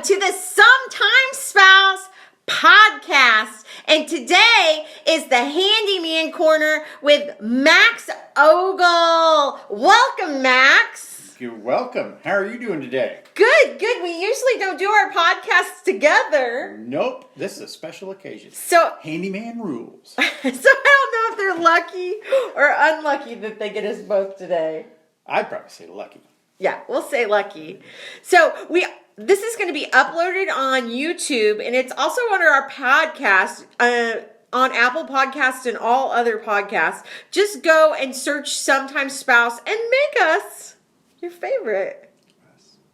to the Sometime Spouse podcast. And today is the Handyman Corner with Max Ogle. Welcome, Max. You're welcome. How are you doing today? Good. We usually don't do our podcasts together. Nope. This is a special occasion. So, Handyman rules. I don't know if they're lucky or unlucky that they get us both today. I'd probably say lucky. Yeah, we'll say lucky. So this is going to be uploaded on YouTube, and it's also under our podcast on Apple Podcasts and all other podcasts. Just go and search Sometime Spouse and make us your favorite.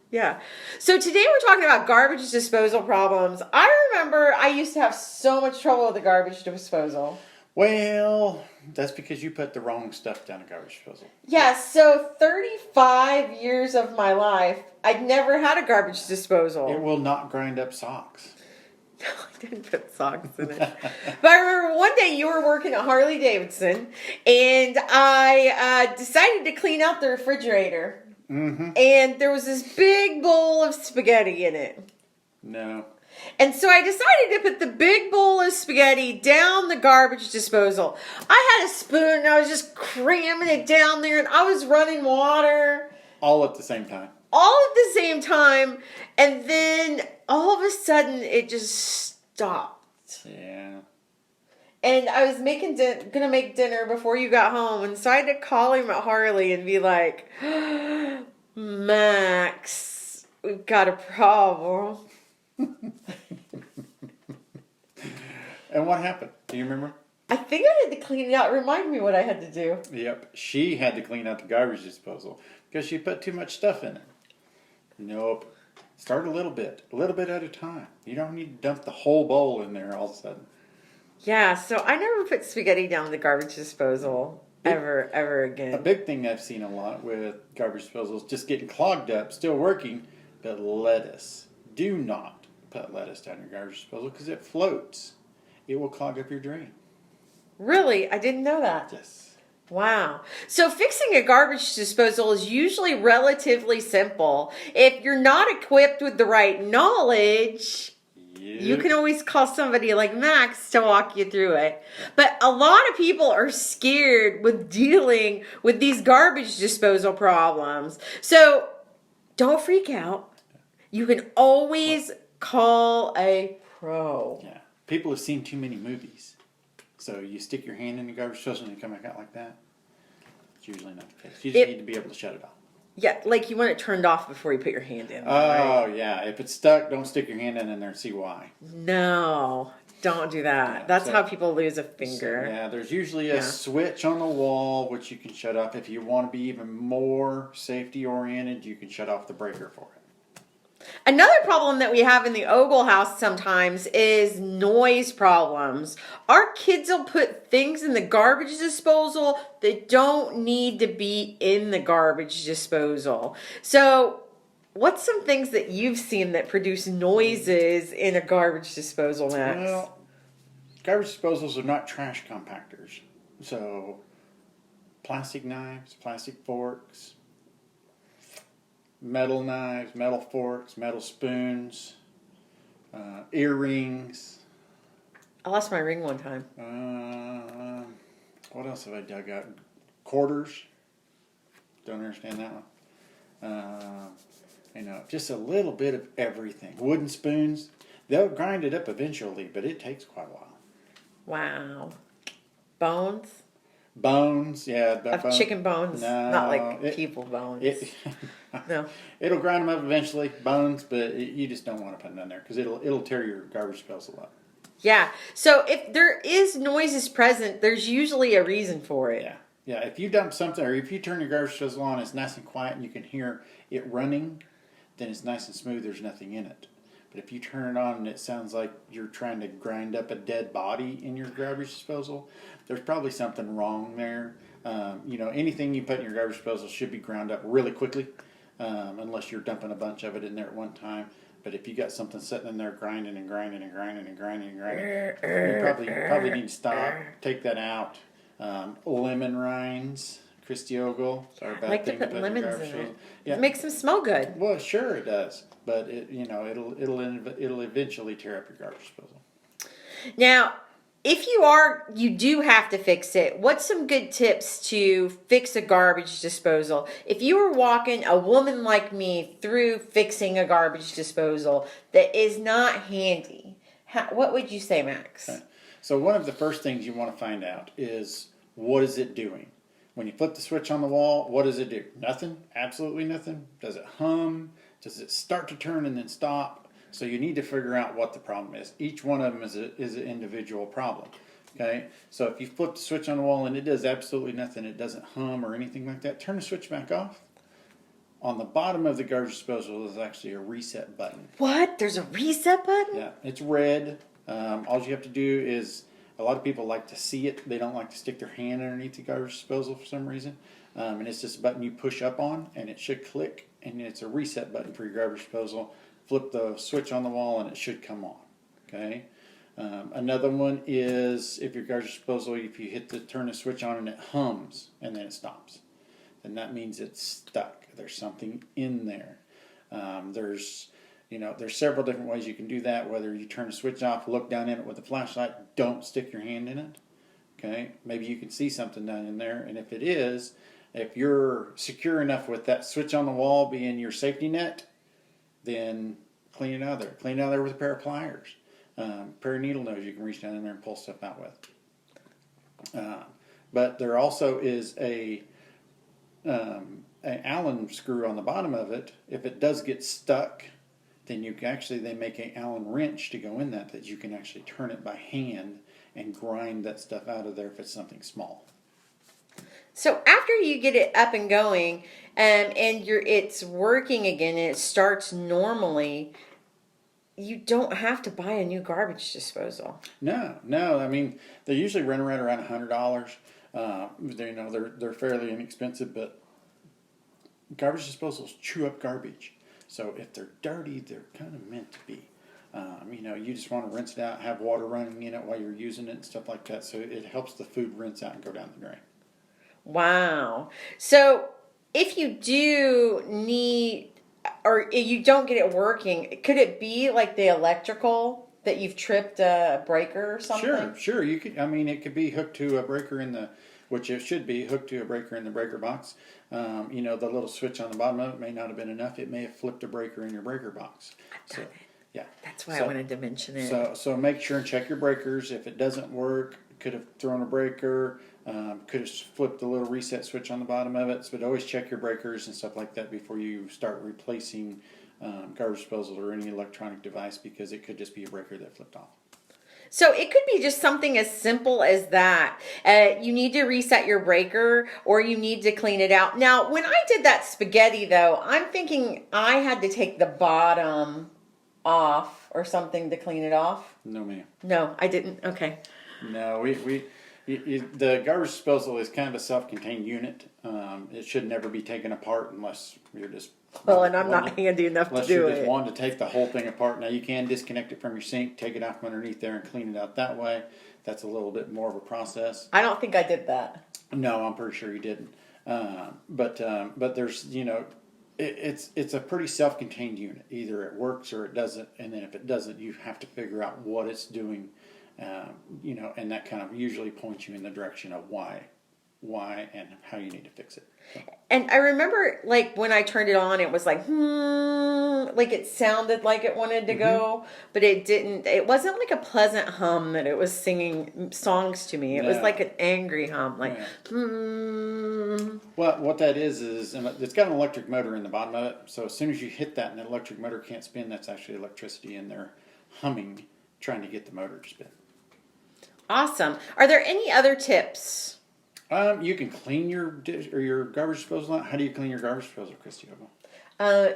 Yeah. So today we're talking about garbage disposal problems. I remember I used to have so much trouble with the garbage disposal. Well, that's because you put the wrong stuff down a garbage disposal. Yeah, so 35 years of my life, I'd never had a garbage disposal. It will not grind up socks. No, I didn't put socks in it. But I remember one day you were working at Harley Davidson, and I decided to clean out the refrigerator. Mm-hmm. And there was this big bowl of spaghetti in it. No. And so I decided to put the big bowl of spaghetti down the garbage disposal. I had a spoon and I was just cramming it down there, and I was running water. All at the same time. All at the same time. And then all of a sudden it just stopped. Yeah. And I was gonna make dinner before you got home, and so I had to call him at Harley and be like, Max, we've got a problem. And what happened? Do you remember? I think I had to clean it out. Remind me what I had to do. Yep. She had to clean out the garbage disposal because she put too much stuff in it. Nope. Start a little bit at a time. You don't need to dump the whole bowl in there all of a sudden. Yeah, so I never put spaghetti down the garbage disposal ever again. A big thing I've seen a lot with garbage disposals just getting clogged up, still working, but lettuce. Do not put lettuce down your garbage disposal because it floats. It will clog up your drain. Really? I didn't know that. Yes. Wow. So fixing a garbage disposal is usually relatively simple. If you're not equipped with the right knowledge, you can always call somebody like Max to walk you through it. But a lot of people are scared with dealing with these garbage disposal problems. So don't freak out. You can always call a pro. Yeah. People have seen too many movies. So you stick your hand in the garbage disposal and you come back out like that. It's usually not the case. You just need to be able to shut it off. Yeah, like you want it turned off before you put your hand in. Oh, right? yeah. If it's stuck, don't stick your hand in there and see why. No, don't do that. Yeah, That's how people lose a finger. So, yeah, there's usually a switch on the wall which you can shut off. If you want to be even more safety oriented, you can shut off the breaker for it. Another problem that we have in the Ogle house sometimes is noise problems. Our kids will put things in the garbage disposal that don't need to be in the garbage disposal. So, what's some things that you've seen that produce noises in a garbage disposal, Max? Well, garbage disposals are not trash compactors. So, plastic knives, plastic forks, metal knives, metal forks, metal spoons, earrings. I lost my ring one time. What else have I dug out? Quarters. Don't understand that one. Just a little bit of everything. Wooden spoons. They'll grind it up eventually, but it takes quite a while. Wow. Bones? Bones, yeah. Of chicken bones? No, not like people bones. No. It'll grind them up eventually, bones, but you just don't want to put them in there because it'll tear your garbage disposal up. Yeah. So if there is noises present, there's usually a reason for it. Yeah. Yeah. If you dump something, or if you turn your garbage disposal on, it's nice and quiet, and you can hear it running, then it's nice and smooth. There's nothing in it. But if you turn it on and it sounds like you're trying to grind up a dead body in your garbage disposal, there's probably something wrong there. Anything you put in your garbage disposal should be ground up really quickly, unless you're dumping a bunch of it in there at one time. But if you got something sitting in there grinding, you probably need to stop, take that out. Lemon rinds Christy Ogle. Sorry I about like to thing put your lemons garbage in it. disposal. It makes them smell good. Well, sure it does, but it'll eventually tear up your garbage disposal. Now, if you do have to fix it, what's some good tips to fix a garbage disposal? If you were walking a woman like me through fixing a garbage disposal that is not handy, what would you say, Max? Okay. So one of the first things you want to find out is, what is it doing? When you flip the switch on the wall, what does it do? Nothing? Absolutely nothing? Does it hum? Does it start to turn and then stop? So you need to figure out what the problem is. Each one of them is an individual problem. Okay? So if you flip the switch on the wall and it does absolutely nothing, it doesn't hum or anything like that, turn the switch back off. On the bottom of the garbage disposal is actually a reset button. What? There's a reset button? Yeah, it's red. All you have to do is, a lot of people like to see it. They don't like to stick their hand underneath the garbage disposal for some reason. And it's just a button you push up on, and it should click, and it's a reset button for your garbage disposal. Flip the switch on the wall, and it should come on. Okay. Another one is, if your garbage disposal, if you turn the switch on and it hums and then it stops, then that means it's stuck. There's something in there. There's several different ways you can do that. Whether you turn the switch off, look down in it with a flashlight, don't stick your hand in it. Okay, maybe you can see something down in there, and if you're secure enough with that switch on the wall being your safety net, then clean it out of there. Clean it out of there with a pair of pliers, pair of needle nose you can reach down in there and pull stuff out with. But there also is an Allen screw on the bottom of it. If it does get stuck, then they make an Allen wrench to go in that you can actually turn it by hand and grind that stuff out of there if it's something small. So after you get it up and going, and it's working again and it starts normally, you don't have to buy a new garbage disposal. No. I mean, they usually run around $100. They're fairly inexpensive, but garbage disposals chew up garbage. So if they're dirty, they're kind of meant to be. You just want to rinse it out, have water running in it while you're using it and stuff like that. So it helps the food rinse out and go down the drain. Wow. So if you do need, or you don't get it working, could it be like the electrical that you've tripped a breaker or something? Sure. You could. I mean, it could be hooked to a breaker which it should be hooked to a breaker in the breaker box. The little switch on the bottom of it may not have been enough. It may have flipped a breaker in your breaker box. So, yeah. That's why I wanted to mention it. So make sure and check your breakers. If it doesn't work, could have thrown a breaker, could have flipped the little reset switch on the bottom of it. But always check your breakers and stuff like that before you start replacing garbage disposal or any electronic device, because it could just be a breaker that flipped off. So it could be just something as simple as that. You need to reset your breaker, or you need to clean it out. Now, when I did that spaghetti, though, I'm thinking I had to take the bottom off or something to clean it off. No, ma'am. No, I didn't. Okay. No, the garbage disposal is kind of a self-contained unit. It should never be taken apart unless you're just... Well, and I'm not handy enough to do it. Unless you're just wanting to take the whole thing apart. Now, you can disconnect it from your sink, take it out from underneath there, and clean it out that way. That's a little bit more of a process. I don't think I did that. No, I'm pretty sure you didn't. But there's, it's a pretty self-contained unit. Either it works or it doesn't, and then if it doesn't, you have to figure out what it's doing, and that kind of usually points you in the direction of why and how you need to fix it. So. And I remember, like, when I turned it on, it was like, like it sounded like it wanted to go, but it didn't. It wasn't like a pleasant hum that it was singing songs to me. It was like an angry hum, like, Well, what that is it's got an electric motor in the bottom of it. So as soon as you hit that and the electric motor can't spin, that's actually electricity in there humming, trying to get the motor to spin. Awesome. Are there any other tips? You can clean your garbage disposal out. How do you clean your garbage disposal, Christy?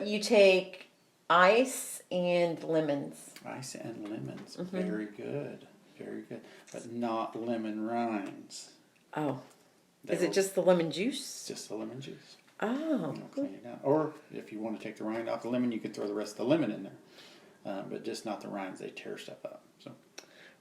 You take ice and lemons. Ice and lemons. Mm-hmm. Very good. But not lemon rinds. Oh. Is it just the lemon juice? Just the lemon juice. Oh. Clean it out. Or if you want to take the rind off the lemon, you can throw the rest of the lemon in there. But just not the rinds. They tear stuff up. So.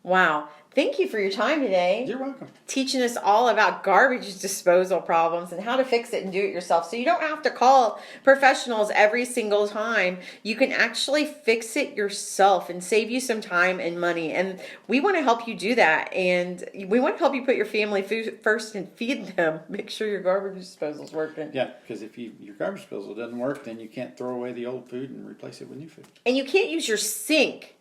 Wow. Thank you for your time today. You're welcome. Teaching us all about garbage disposal problems and how to fix it and do it yourself. So you don't have to call professionals every single time. You can actually fix it yourself and save you some time and money. And we want to help you do that. And we want to help you put your family food first and feed them. Make sure your garbage disposal's working. Yeah, because if your garbage disposal doesn't work, then you can't throw away the old food and replace it with new food. And you can't use your sink.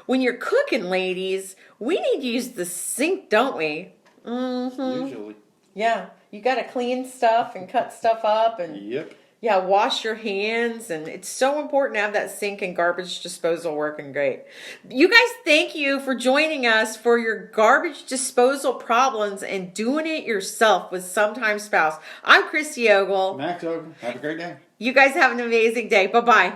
When you're cooking, ladies, we need to use the sink, don't we? Mm-hmm. Usually. Yeah, you got to clean stuff and cut stuff up and Yep. yeah, wash your hands, and it's so important to have that sink and garbage disposal working great. You guys, thank you for joining us for your garbage disposal problems and doing it yourself with Sometime Spouse. I'm Christy Ogle. Max, over. Have a great day. You guys have an amazing day. Bye-bye.